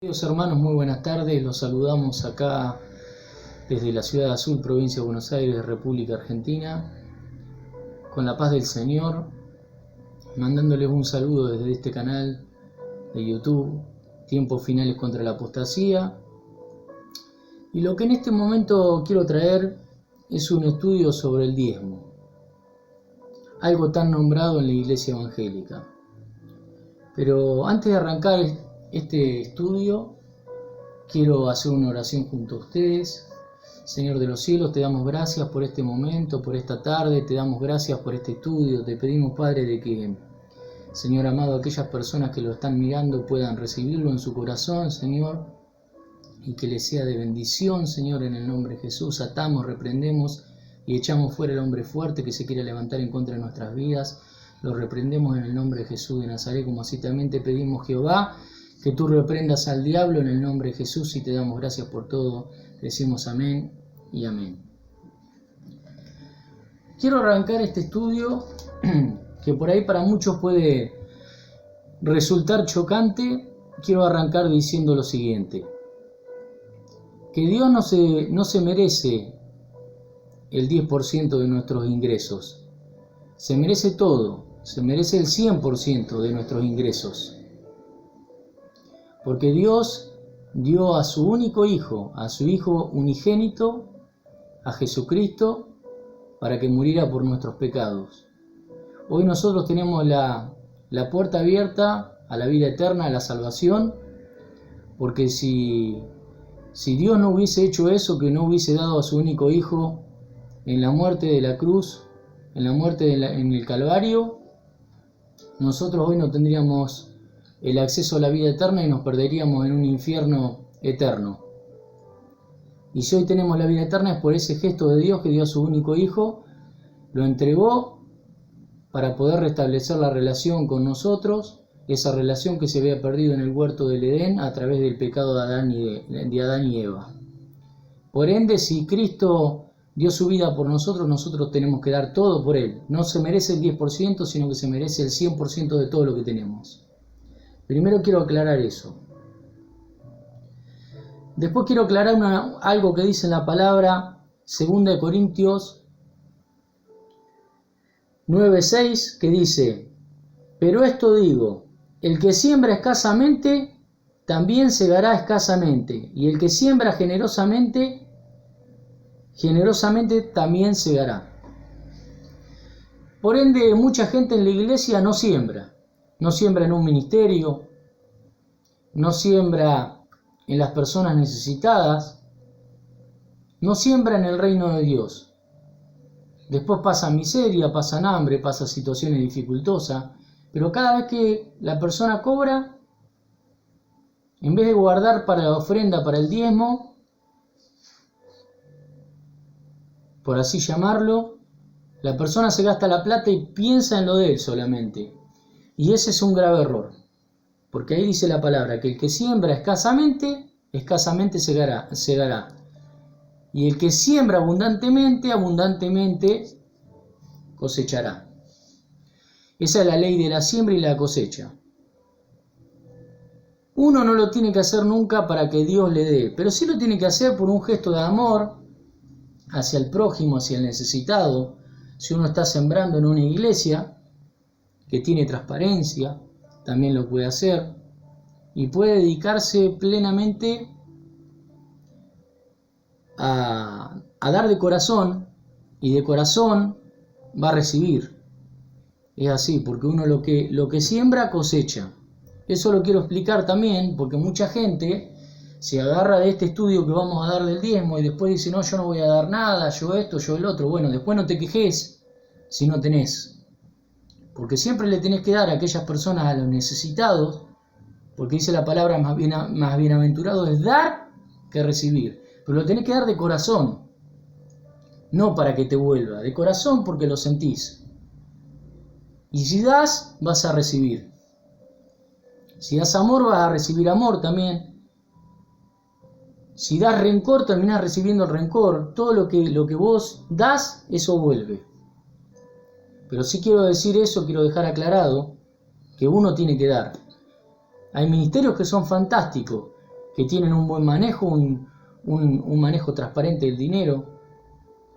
Queridos hermanos, muy buenas tardes. Los saludamos acá desde la ciudad de Azul, provincia de Buenos Aires, República Argentina, con la paz del Señor, mandándoles un saludo desde este canal de YouTube, Tiempos Finales contra la Apostasía. Y lo que en este momento quiero traer es un estudio sobre el diezmo, algo tan nombrado en la Iglesia Evangélica. Pero antes de arrancar este estudio, quiero hacer una oración junto a ustedes. Señor de los cielos, te damos gracias por este momento, por esta tarde, te damos gracias por este estudio. Te pedimos, Padre, de que, Señor amado, aquellas personas que lo están mirando puedan recibirlo en su corazón, Señor, y que les sea de bendición, Señor, en el nombre de Jesús. Atamos, reprendemos y echamos fuera el hombre fuerte que se quiera levantar en contra de nuestras vidas. Lo reprendemos en el nombre de Jesús de Nazaret, como así también te pedimos, Jehová, que tú reprendas al diablo en el nombre de Jesús, y te damos gracias por todo. Decimos amén y amén. Quiero arrancar este estudio que por ahí para muchos puede resultar chocante. Quiero arrancar diciendo lo siguiente: que Dios no se merece el 10% de nuestros ingresos, se merece todo, se merece el 100% de nuestros ingresos. Porque Dios dio a su único Hijo, a su Hijo unigénito, a Jesucristo, para que muriera por nuestros pecados. Hoy nosotros tenemos la puerta abierta a la vida eterna, a la salvación, porque si Dios no hubiese hecho eso, que no hubiese dado a su único Hijo en la muerte de la cruz, en la muerte en el Calvario, nosotros hoy no tendríamos el acceso a la vida eterna y nos perderíamos en un infierno eterno. Y si hoy tenemos la vida eterna es por ese gesto de Dios que dio a su único Hijo, lo entregó para poder restablecer la relación con nosotros, esa relación que se había perdido en el huerto del Edén a través del pecado de Adán y Eva. Por ende, si Cristo dio su vida por nosotros, nosotros tenemos que dar todo por Él. No se merece el 10%, sino que se merece el 100% de todo lo que tenemos. Primero quiero aclarar eso. Después quiero aclarar algo que dice en la palabra 2 Corintios 9:6, que dice: pero esto digo, el que siembra escasamente, también segará escasamente, y el que siembra generosamente, generosamente también segará. Por ende, mucha gente en la iglesia no siembra en un ministerio, no siembra en las personas necesitadas, no siembra en el reino de Dios. Después pasan miseria, pasan hambre, pasan situaciones dificultosas, pero cada vez que la persona cobra, en vez de guardar para la ofrenda, para el diezmo, por así llamarlo, la persona se gasta la plata y piensa en lo de él solamente. Y ese es un grave error, porque ahí dice la palabra que el que siembra escasamente, escasamente segará. Y el que siembra abundantemente, abundantemente cosechará. Esa es la ley de la siembra y la cosecha. Uno no lo tiene que hacer nunca para que Dios le dé, pero sí lo tiene que hacer por un gesto de amor hacia el prójimo, hacia el necesitado. Si uno está sembrando en una iglesia que tiene transparencia, también lo puede hacer, y puede dedicarse plenamente a dar de corazón, y de corazón va a recibir. Es así, porque uno lo que siembra cosecha. Eso lo quiero explicar también, porque mucha gente se agarra de este estudio que vamos a dar del diezmo y después dice: no, yo no voy a dar nada, yo esto, yo el otro. Bueno, después no te quejes si no tenés, porque siempre le tenés que dar a aquellas personas, a los necesitados, porque dice la palabra más bienaventurado es dar que recibir, pero lo tenés que dar de corazón, no para que te vuelva, de corazón, porque lo sentís. Y si das, vas a recibir. Si das amor, vas a recibir amor también. Si das rencor, terminás recibiendo el rencor. Todo lo que vos das, eso vuelve. Pero sí quiero decir eso, quiero dejar aclarado que uno tiene que dar. Hay ministerios que son fantásticos, que tienen un buen manejo, un manejo transparente del dinero.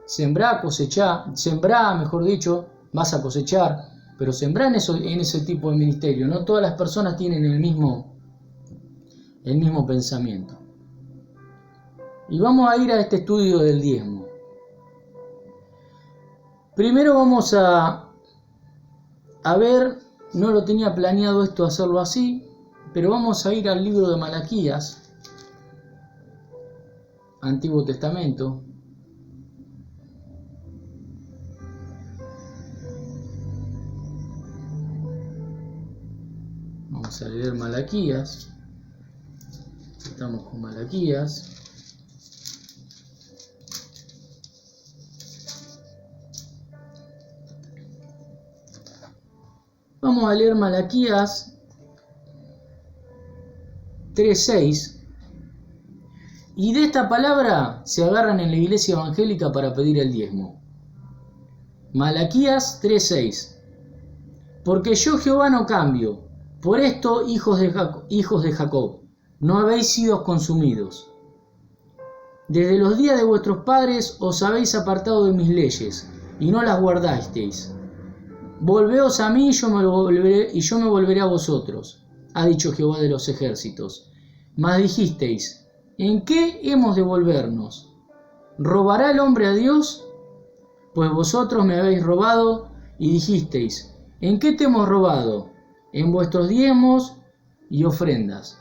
Sembrá, cosechá, sembrá, mejor dicho, vas a cosechar, pero sembrá en ese tipo de ministerio. No todas las personas tienen el mismo pensamiento. Y vamos a ir a este estudio del diezmo. Primero vamos a ver, no lo tenía planeado esto hacerlo así, pero vamos a ir al libro de Malaquías, Antiguo Testamento. Vamos a leer Malaquías. Estamos con Malaquías. Vamos a leer Malaquías 3:6. Y de esta palabra se agarran en la iglesia evangélica para pedir el diezmo. Malaquías 3:6. Porque yo Jehová no cambio. Por esto, hijos de Jacob, no habéis sido consumidos. Desde los días de vuestros padres os habéis apartado de mis leyes, y no las guardasteis. Volveos a mí y yo me volveré a vosotros, ha dicho Jehová de los ejércitos. Mas dijisteis, ¿en qué hemos de volvernos? ¿Robará el hombre a Dios? Pues vosotros me habéis robado y dijisteis, ¿en qué te hemos robado? En vuestros diezmos y ofrendas.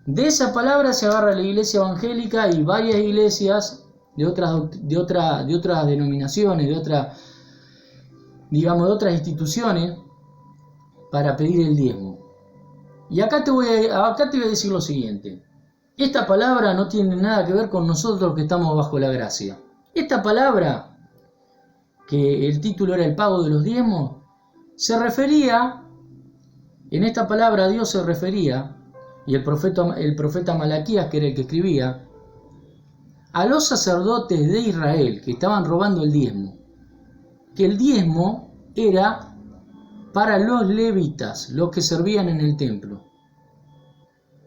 De esa palabra se agarra la iglesia evangélica y varias iglesias de otras denominaciones, de otras instituciones, para pedir el diezmo. Y acá te voy a decir lo siguiente. Esta palabra no tiene nada que ver con nosotros que estamos bajo la gracia. Esta palabra, que el título era el pago de los diezmos, se refería, en esta palabra Dios se refería, y el profeta Malaquías, que era el que escribía, a los sacerdotes de Israel que estaban robando el diezmo. Que el diezmo era para los levitas, los que servían en el templo.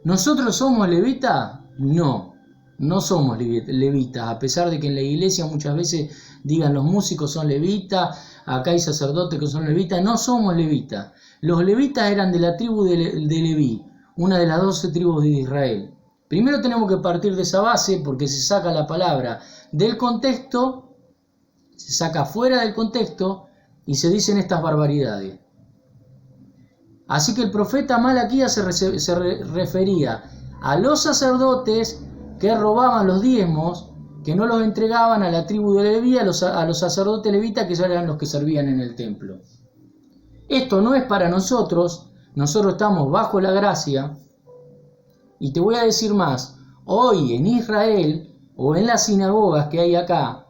¿Nosotros somos levitas? No, no somos levitas, a pesar de que en la iglesia muchas veces digan los músicos son levitas, acá hay sacerdotes que son levitas, no somos levitas. Los levitas eran de la tribu de Leví, una de las 12 tribus de Israel. Primero tenemos que partir de esa base, porque se saca la palabra del contexto, se saca fuera del contexto y se dicen estas barbaridades. Así que el profeta Malaquías se refería a los sacerdotes que robaban los diezmos, que no los entregaban a la tribu de Leví, a los sacerdotes levitas, que eran los que servían en el templo. Esto no es para nosotros estamos bajo la gracia, y te voy a decir más, hoy en Israel, o en las sinagogas que hay acá,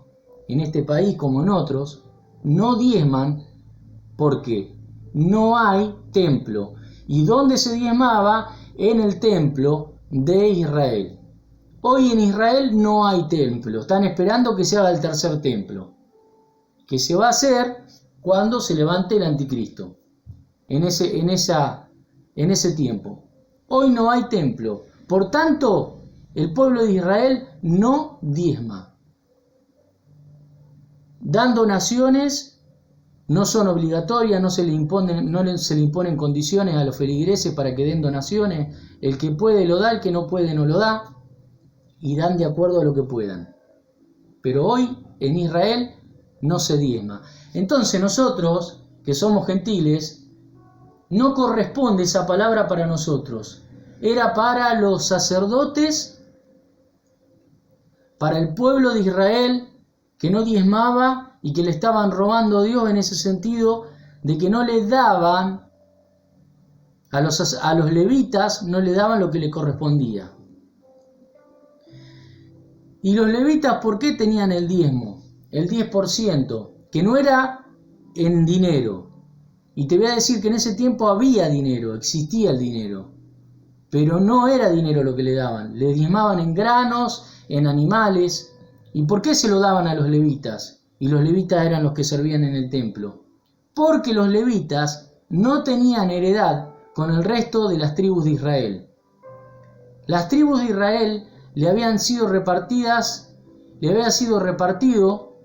en este país como en otros, no diezman porque no hay templo. ¿Y dónde se diezmaba? En el templo de Israel. Hoy en Israel no hay templo. Están esperando que se haga el tercer templo, que se va a hacer cuando se levante el anticristo. En ese tiempo. Hoy no hay templo. Por tanto, el pueblo de Israel no diezma. Dan donaciones, no son obligatorias, no se le imponen condiciones a los feligreses para que den donaciones. El que puede lo da, el que no puede no lo da, y dan de acuerdo a lo que puedan. Pero hoy en Israel no se diezma. Entonces nosotros, que somos gentiles, no corresponde esa palabra para nosotros. Era para los sacerdotes, para el pueblo de Israel que no diezmaba y que le estaban robando a Dios en ese sentido de que no le daban a los levitas, no le daban lo que le correspondía. Y los levitas, ¿por qué tenían el diezmo? El 10%, que no era en dinero. Y te voy a decir que en ese tiempo había dinero, existía el dinero, pero no era dinero lo que le daban. Le diezmaban en granos, en animales. ¿Y por qué se lo daban a los levitas? Y los levitas eran los que servían en el templo. Porque los levitas no tenían heredad con el resto de las tribus de Israel. Las tribus de Israel le había sido repartido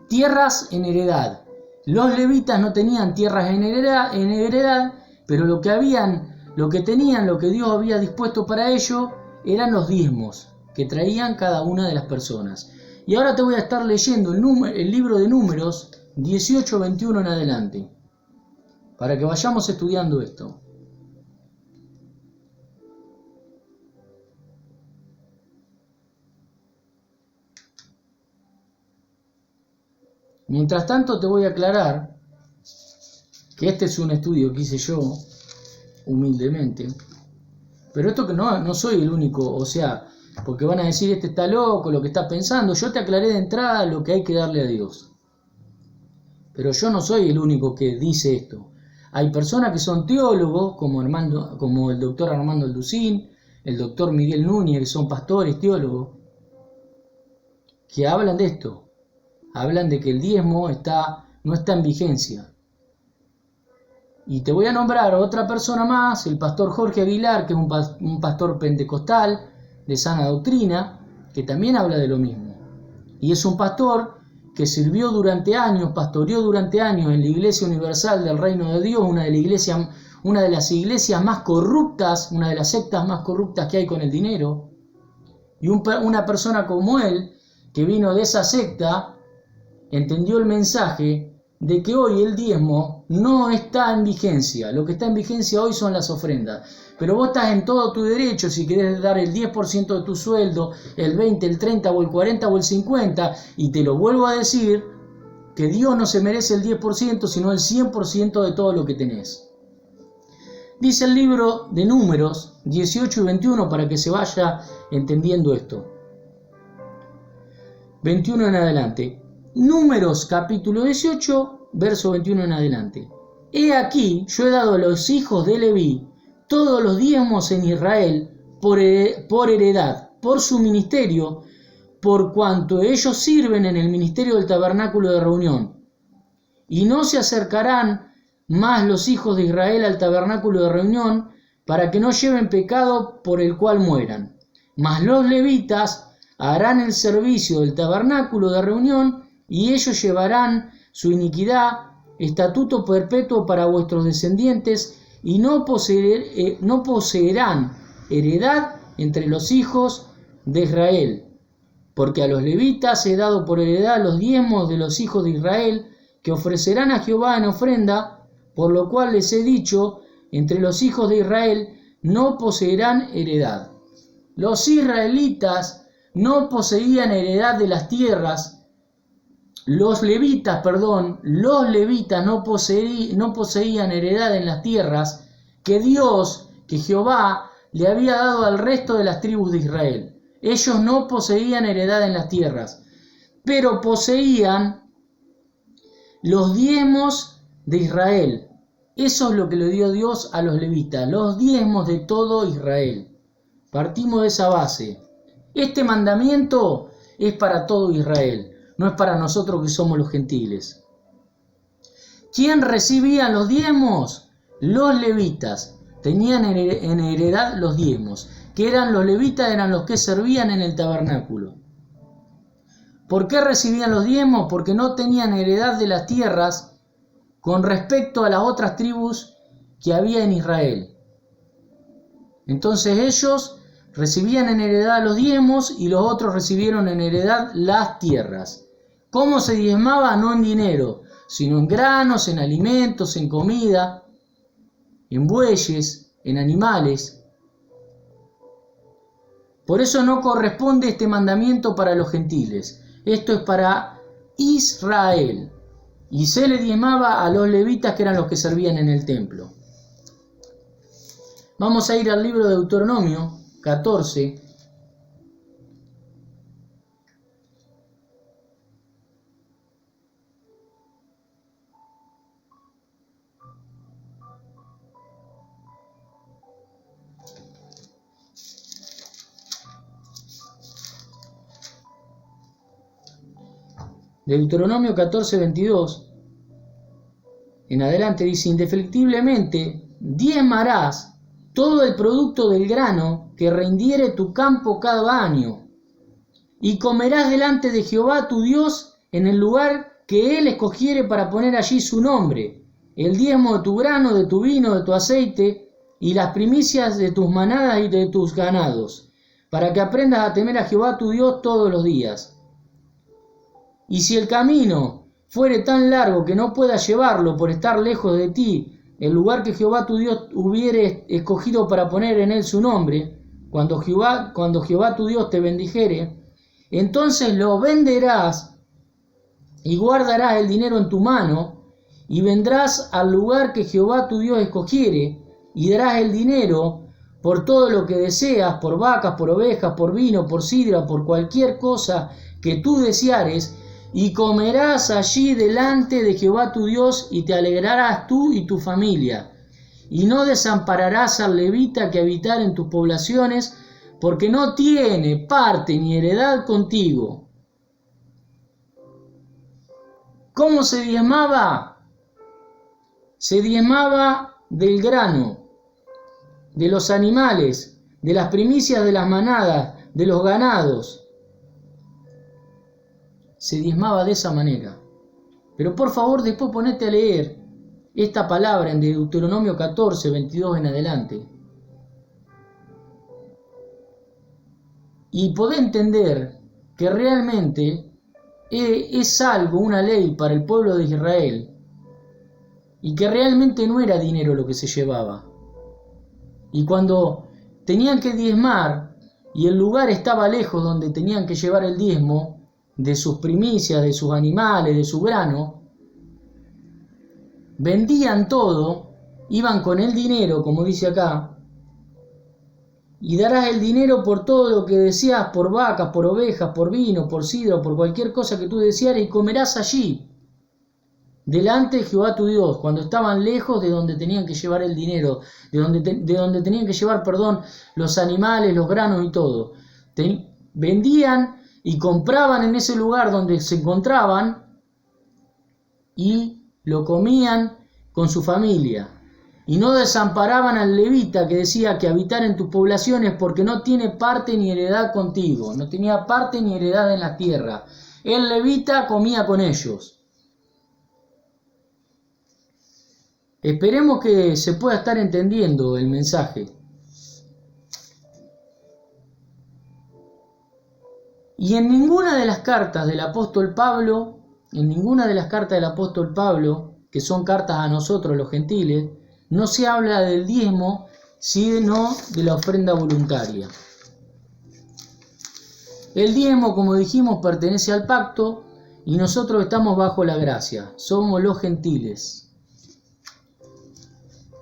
tierras en heredad. Los levitas no tenían tierras en heredad, pero lo que tenían, lo que Dios había dispuesto para ellos, eran los diezmos que traían cada una de las personas. Y ahora te voy a estar leyendo el libro de Números 18, 21 en adelante, para que vayamos estudiando esto. Mientras tanto te voy a aclarar que este es un estudio que hice yo, humildemente, pero esto que no soy el único, o sea, porque van a decir este está loco, lo que está pensando. Yo te aclaré de entrada lo que hay que darle a Dios, pero yo no soy el único que dice esto. Hay personas que son teólogos, como el doctor Armando Alducín, el doctor Miguel Núñez, que son pastores, teólogos, que hablan de esto. Hablan de que el diezmo no está en vigencia. Y te voy a nombrar a otra persona más, el pastor Jorge Aguilar, que es un pastor pentecostal de sana doctrina, que también habla de lo mismo. Y es un pastor que pastoreó durante años en la Iglesia Universal del Reino de Dios, una de las iglesias más corruptas, una de las sectas más corruptas que hay con el dinero. Y una persona como él, que vino de esa secta, entendió el mensaje de que hoy el diezmo no está en vigencia. Lo que está en vigencia hoy son las ofrendas. Pero vos estás en todo tu derecho, si querés dar el 10% de tu sueldo, el 20, el 30 o el 40 o el 50, y te lo vuelvo a decir, que Dios no se merece el 10%, sino el 100% de todo lo que tenés. Dice el libro de Números 18 y 21 para que se vaya entendiendo esto. 21 en adelante. Números capítulo 18, verso 21 en adelante. He aquí, yo he dado a los hijos de Leví todos los diezmos en Israel por heredad, por su ministerio, por cuanto ellos sirven en el ministerio del tabernáculo de reunión. Y no se acercarán más los hijos de Israel al tabernáculo de reunión, para que no lleven pecado por el cual mueran. Mas los levitas harán el servicio del tabernáculo de reunión, y ellos llevarán su iniquidad, estatuto perpetuo para vuestros descendientes, y no poseerán heredad entre los hijos de Israel. Porque a los levitas he dado por heredad los diezmos de los hijos de Israel, que ofrecerán a Jehová en ofrenda, por lo cual les he dicho, entre los hijos de Israel no poseerán heredad. Los israelitas no poseían heredad de las tierras. Los levitas no poseían heredad en las tierras que Jehová le había dado al resto de las tribus de Israel. Ellos no poseían heredad en las tierras, pero poseían los diezmos de Israel. Eso es lo que le dio Dios a los levitas, los diezmos de todo Israel. Partimos de esa base. Este mandamiento es para todo Israel. No es para nosotros que somos los gentiles. ¿Quién recibía los diezmos? Los levitas. Tenían en heredad los diezmos. Que eran los levitas, eran los que servían en el tabernáculo. ¿Por qué recibían los diezmos? Porque no tenían heredad de las tierras con respecto a las otras tribus que había en Israel. Entonces ellos recibían en heredad los diezmos y los otros recibieron en heredad las tierras. ¿Cómo se diezmaba? No en dinero, sino en granos, en alimentos, en comida, en bueyes, en animales. Por eso no corresponde este mandamiento para los gentiles. Esto es para Israel. Y se le diezmaba a los levitas, que eran los que servían en el templo. Vamos a ir al libro de Deuteronomio 14. Deuteronomio 14, 22 en adelante dice: indefectiblemente diezmarás todo el producto del grano que rindiere tu campo cada año, y comerás delante de Jehová tu Dios en el lugar que él escogiere para poner allí su nombre, el diezmo de tu grano, de tu vino, de tu aceite, y las primicias de tus manadas y de tus ganados, para que aprendas a temer a Jehová tu Dios todos los días. Y si el camino fuere tan largo que no puedas llevarlo por estar lejos de ti, el lugar que Jehová tu Dios hubiere escogido para poner en él su nombre, cuando Jehová tu Dios te bendijere, entonces lo venderás y guardarás el dinero en tu mano, y vendrás al lugar que Jehová tu Dios escogiere, y darás el dinero por todo lo que deseas, por vacas, por ovejas, por vino, por sidra, por cualquier cosa que tú deseares, y comerás allí delante de Jehová tu Dios, y te alegrarás tú y tu familia, y no desampararás al levita que habitar en tus poblaciones, porque no tiene parte ni heredad contigo. ¿Cómo se diezmaba? Se diezmaba del grano, de los animales, de las primicias de las manadas, de los ganados. Se diezmaba de esa manera. Pero por favor, después ponete a leer esta palabra en Deuteronomio 14, 22 en adelante. Y podés entender que realmente es algo, una ley para el pueblo de Israel, y que realmente no era dinero lo que se llevaba. Y cuando tenían que diezmar y el lugar estaba lejos donde tenían que llevar el diezmo de sus primicias, de sus animales, de su grano, vendían todo, iban con el dinero, como dice acá, y darás el dinero por todo lo que deseas, por vacas, por ovejas, por vino, por sidra, por cualquier cosa que tú desearas, y comerás allí, delante de Jehová tu Dios, cuando estaban lejos de donde tenían que llevar el dinero, de donde tenían que llevar, los animales, los granos y todo. Vendían y compraban en ese lugar donde se encontraban y lo comían con su familia. Y no desamparaban al levita que decía que habitar en tus poblaciones, porque no tiene parte ni heredad contigo, no tenía parte ni heredad en la tierra. El levita comía con ellos. Esperemos que se pueda estar entendiendo el mensaje. Y en ninguna de las cartas del apóstol Pablo, que son cartas a nosotros los gentiles, no se habla del diezmo, sino de la ofrenda voluntaria. El diezmo, como dijimos, pertenece al pacto y nosotros estamos bajo la gracia, somos los gentiles.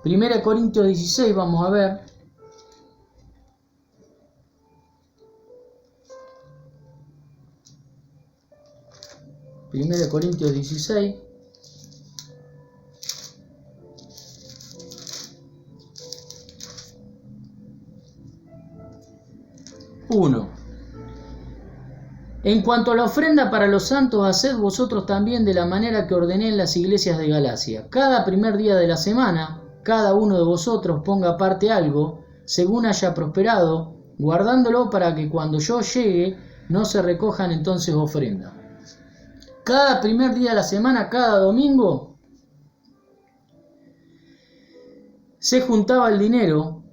1 Corintios 16, vamos a ver. Primera Corintios 16. En cuanto a la ofrenda para los santos, haced vosotros también de la manera que ordené en las iglesias de Galacia. Cada primer día de la semana, cada uno de vosotros ponga aparte algo, según haya prosperado, guardándolo para que cuando yo llegue no se recojan entonces ofrenda. Cada primer día de la semana, cada domingo, se juntaba el dinero,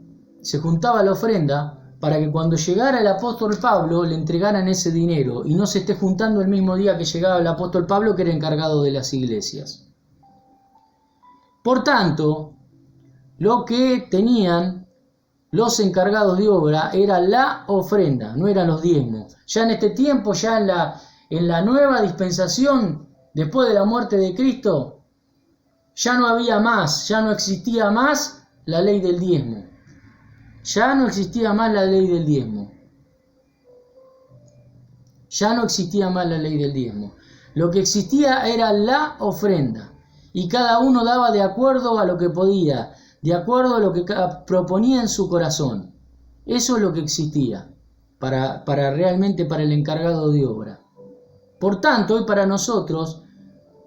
se juntaba la ofrenda, para que cuando llegara el apóstol Pablo le entregaran ese dinero y no se esté juntando el mismo día que llegaba el apóstol Pablo, que era encargado de las iglesias. Por tanto, lo que tenían los encargados de obra era la ofrenda, no eran los diezmos. Ya en este tiempo, ya en la nueva dispensación, después de la muerte de Cristo, ya no había más, ya no existía más la ley del diezmo. Ya no existía más la ley del diezmo. Ya no existía más la ley del diezmo. Lo que existía era la ofrenda. Y cada uno daba de acuerdo a lo que podía, de acuerdo a lo que proponía en su corazón. Eso es lo que existía realmente para el encargado de obra. Por tanto, hoy para nosotros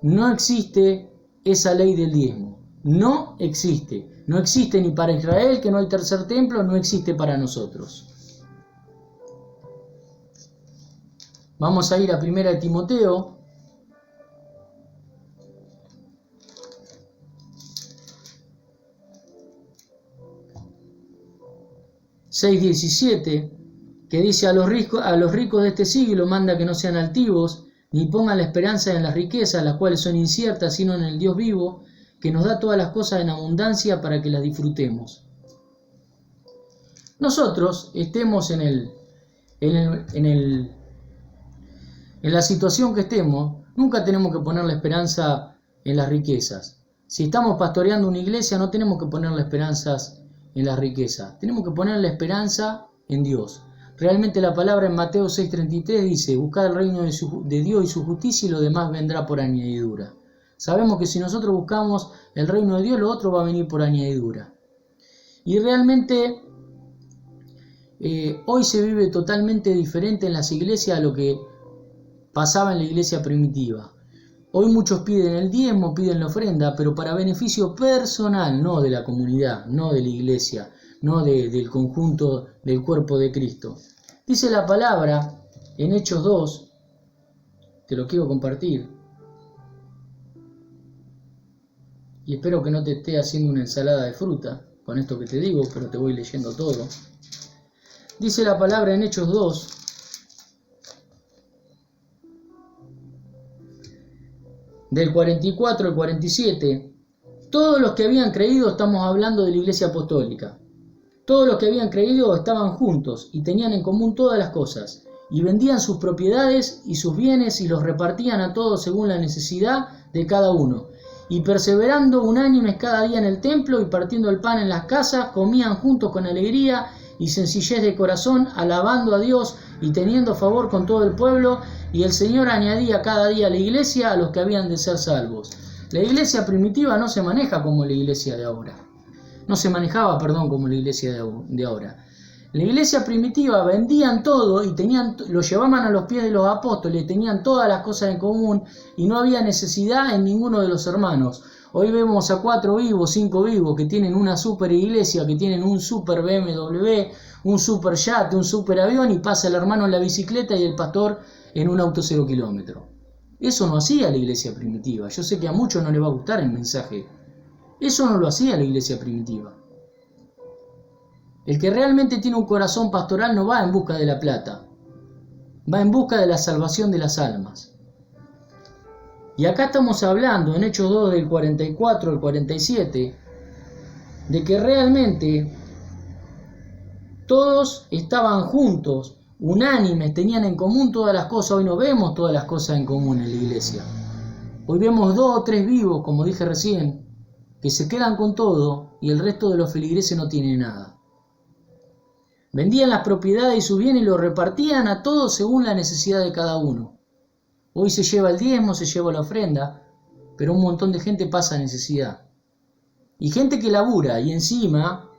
no existe esa ley del diezmo. No existe. No existe ni para Israel, que no hay tercer templo, no existe para nosotros. Vamos a ir a 1 Timoteo. (6:17), que dice: a los ricos de este siglo manda que no sean altivos, ni pongan la esperanza en las riquezas, las cuales son inciertas, sino en el Dios vivo, que nos da todas las cosas en abundancia para que las disfrutemos. Nosotros estemos en la situación que estemos, nunca tenemos que poner la esperanza en las riquezas. Si estamos pastoreando una iglesia, no tenemos que poner las esperanzas en las riquezas. Tenemos que poner la esperanza en Dios. Realmente la palabra en Mateo 6:33 dice: buscad el reino de Dios y su justicia, y lo demás vendrá por añadidura. Sabemos que si nosotros buscamos el reino de Dios, lo otro va a venir por añadidura. Y realmente hoy se vive totalmente diferente en las iglesias a lo que pasaba en la iglesia primitiva. Hoy muchos piden el diezmo, piden la ofrenda, pero para beneficio personal, no de la comunidad, no de la iglesia, no del conjunto del cuerpo de Cristo. Dice la palabra en Hechos 2, te lo quiero compartir, y espero que no te esté haciendo una ensalada de fruta con esto que te digo, pero te voy leyendo todo. Dice la palabra en Hechos 2, del 44 al 47, todos los que habían creído, estamos hablando de la iglesia apostólica, todos los que habían creído estaban juntos y tenían en común todas las cosas, y vendían sus propiedades y sus bienes y los repartían a todos según la necesidad de cada uno. Y perseverando unánimes cada día en el templo y partiendo el pan en las casas, comían juntos con alegría y sencillez de corazón, alabando a Dios y teniendo favor con todo el pueblo, y el Señor añadía cada día a la iglesia a los que habían de ser salvos. La iglesia primitiva no se maneja como la iglesia de ahora. No se manejaba, como la iglesia de ahora. La iglesia primitiva vendían todo y lo llevaban a los pies de los apóstoles, tenían todas las cosas en común y no había necesidad en ninguno de los hermanos. Hoy vemos a 4 vivos, 5 vivos que tienen una super iglesia, que tienen un super BMW, un super yate, un super avión, y pasa el hermano en la bicicleta y el pastor en un auto 0 kilómetros. Eso no hacía la iglesia primitiva. Yo sé que a muchos no les va a gustar el mensaje. Eso no lo hacía la iglesia primitiva. El que realmente tiene un corazón pastoral no va en busca de la plata, va en busca de la salvación de las almas. Y acá estamos hablando, en Hechos 2 del 44 al 47, de que realmente todos estaban juntos, unánimes, tenían en común todas las cosas. Hoy no vemos todas las cosas en común en la iglesia. Hoy vemos 2 o 3 vivos, como dije recién, que se quedan con todo y el resto de los feligreses no tiene nada. Vendían las propiedades y sus bienes y los repartían a todos según la necesidad de cada uno. Hoy se lleva el diezmo, se lleva la ofrenda, pero un montón de gente pasa necesidad. Y gente que labura y encima,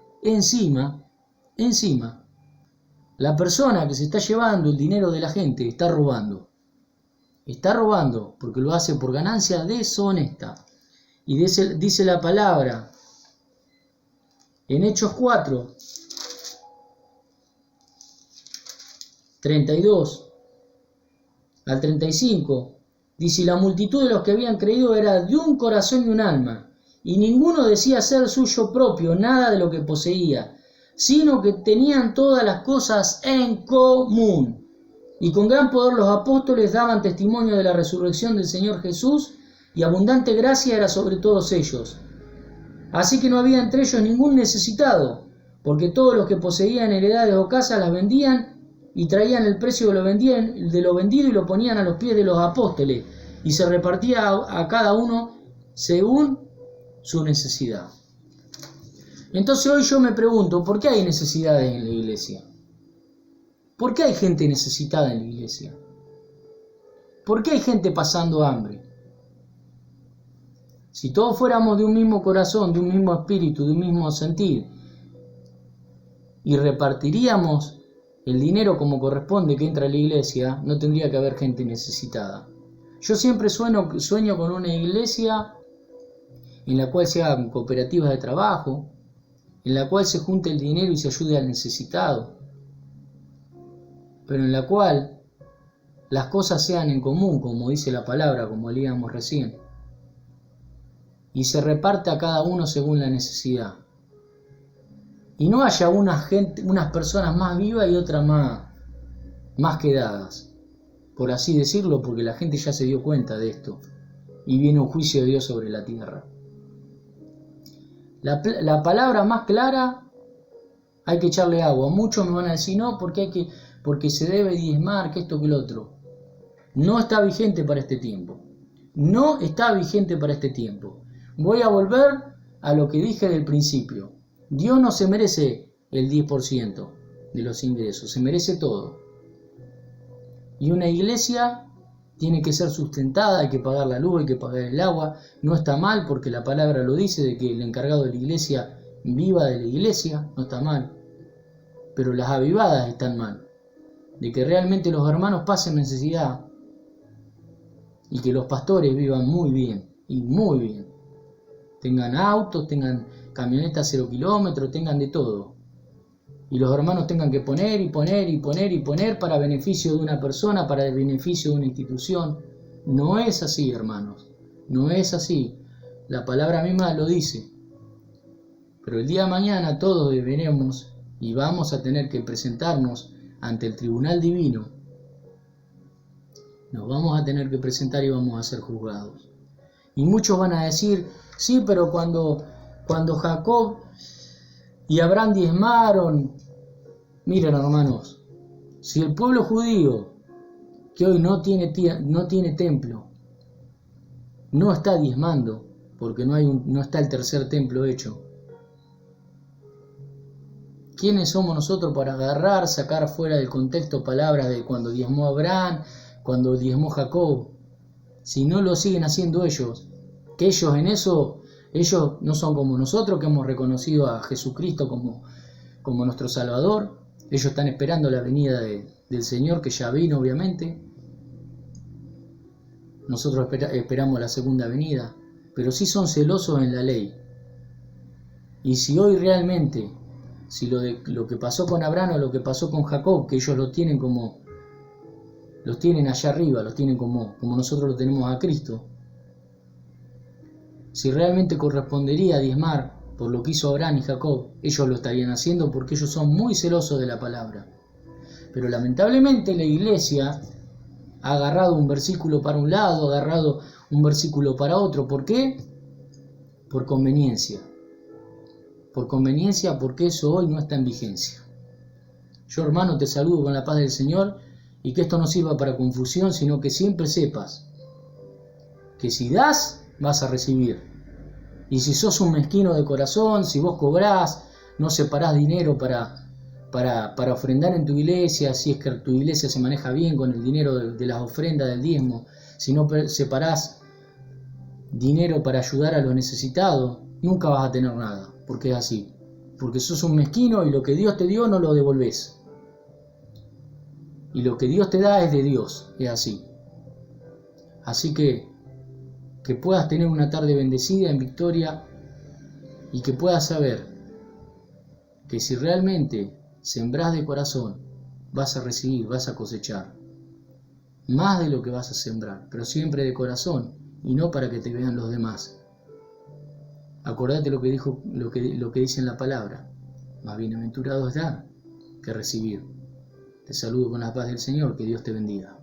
la persona que se está llevando el dinero de la gente está robando. Está robando porque lo hace por ganancia deshonesta. Y dice la palabra en Hechos 4, 32 al 35, dice: la multitud de los que habían creído era de un corazón y un alma, y ninguno decía ser suyo propio nada de lo que poseía, sino que tenían todas las cosas en común. Y con gran poder los apóstoles daban testimonio de la resurrección del Señor Jesús, y abundante gracia era sobre todos ellos. Así que no había entre ellos ningún necesitado, porque todos los que poseían heredades o casas las vendían y traían el precio de lo vendido y lo ponían a los pies de los apóstoles, y se repartía a cada uno según su necesidad. Entonces hoy yo me pregunto, ¿por qué hay necesidades en la iglesia? ¿Por qué hay gente necesitada en la iglesia? ¿Por qué hay gente pasando hambre? Si todos fuéramos de un mismo corazón, de un mismo espíritu, de un mismo sentir, y repartiríamos el dinero como corresponde que entra a la iglesia, no tendría que haber gente necesitada. Yo siempre sueño con una iglesia en la cual se hagan cooperativas de trabajo, en la cual se junte el dinero y se ayude al necesitado, pero en la cual las cosas sean en común, como dice la palabra, como leíamos recién, y se reparte a cada uno según la necesidad. Y no haya unas personas más vivas y otras más quedadas, por así decirlo, porque la gente ya se dio cuenta de esto y viene un juicio de Dios sobre la tierra. La palabra más clara, hay que echarle agua. Muchos me van a decir no, porque se debe diezmar, que esto, que lo otro. No está vigente para este tiempo. No está vigente para este tiempo. Voy a volver a lo que dije del principio. Dios no se merece el 10% de los ingresos, se merece todo. Y una iglesia tiene que ser sustentada, hay que pagar la luz, hay que pagar el agua. No está mal porque la palabra lo dice, de que el encargado de la iglesia viva de la iglesia, no está mal. Pero las avivadas están mal. De que realmente los hermanos pasen necesidad y que los pastores vivan muy bien, y muy bien. Tengan autos, tengan camionetas 0 kilómetros, tengan de todo. Y los hermanos tengan que poner y poner y poner y poner para beneficio de una persona, para el beneficio de una institución. No es así, hermanos. No es así. La palabra misma lo dice. Pero el día de mañana todos deberemos y vamos a tener que presentarnos ante el tribunal divino. Nos vamos a tener que presentar y vamos a ser juzgados. Y muchos van a decir, sí, pero cuando Jacob y Abraham diezmaron. Miren, hermanos, si el pueblo judío, que hoy no tiene templo, no está diezmando, porque no está el tercer templo hecho, ¿quiénes somos nosotros para agarrar, sacar fuera del contexto palabras de cuando diezmó Abraham, cuando diezmó Jacob? Si no lo siguen haciendo ellos, que ellos en eso, ellos no son como nosotros, que hemos reconocido a Jesucristo como nuestro Salvador. Ellos están esperando la venida del Señor, que ya vino obviamente. Nosotros esperamos la segunda venida, pero sí son celosos en la ley. Y si hoy realmente, si lo que pasó con Abraham o lo que pasó con Jacob, que ellos los tienen allá arriba, los tienen como nosotros lo tenemos a Cristo, si realmente correspondería diezmar por lo que hizo Abraham y Jacob, ellos lo estarían haciendo porque ellos son muy celosos de la palabra. Pero lamentablemente la iglesia ha agarrado un versículo para un lado, ha agarrado un versículo para otro. ¿Por qué? Por conveniencia. Por conveniencia, porque eso hoy no está en vigencia. Yo, hermano, te saludo con la paz del Señor y que esto no sirva para confusión, sino que siempre sepas que si das, vas a recibir. Y si sos un mezquino de corazón, si vos cobrás, no separás dinero para ofrendar en tu iglesia, si es que tu iglesia se maneja bien con el dinero de las ofrendas del diezmo, si no separás dinero para ayudar a los necesitados, nunca vas a tener nada, porque es así. Porque sos un mezquino y lo que Dios te dio no lo devolvés. Y lo que Dios te da es de Dios, es así. Así que puedas tener una tarde bendecida en victoria y que puedas saber que si realmente sembrás de corazón, vas a recibir, vas a cosechar más de lo que vas a sembrar, pero siempre de corazón y no para que te vean los demás. Acordate lo que dice en la palabra: más bienaventurado es dar que recibir. Te saludo con la paz del Señor, que Dios te bendiga.